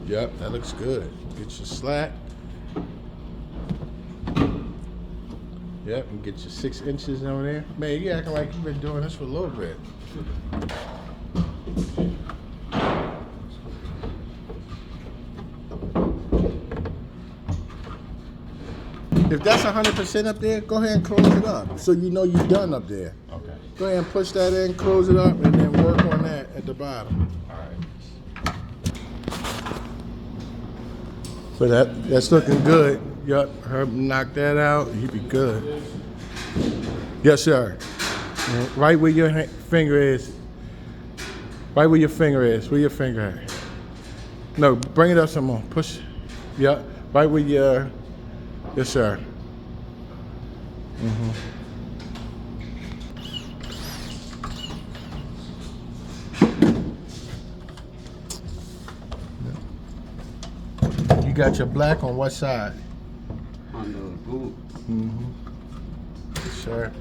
Yep, that looks good. Get your slack. Yep, and get your 6 inches over there. Man, you acting like you've been doing this for a little bit. If that's 100% up there, go ahead and close it up so you know you're done up there. Okay. Go ahead and push that in, close it up, and then work on that at the bottom. All right. So that's looking good. Yup, Herb knocked that out. You be good. Yes, sir. And right where your finger is. Right where your finger is. Where your finger at? No, bring it up some more. Push. Yup. Right where your. Yes, sir. You got your black on what side? On the boot. Yes, sir.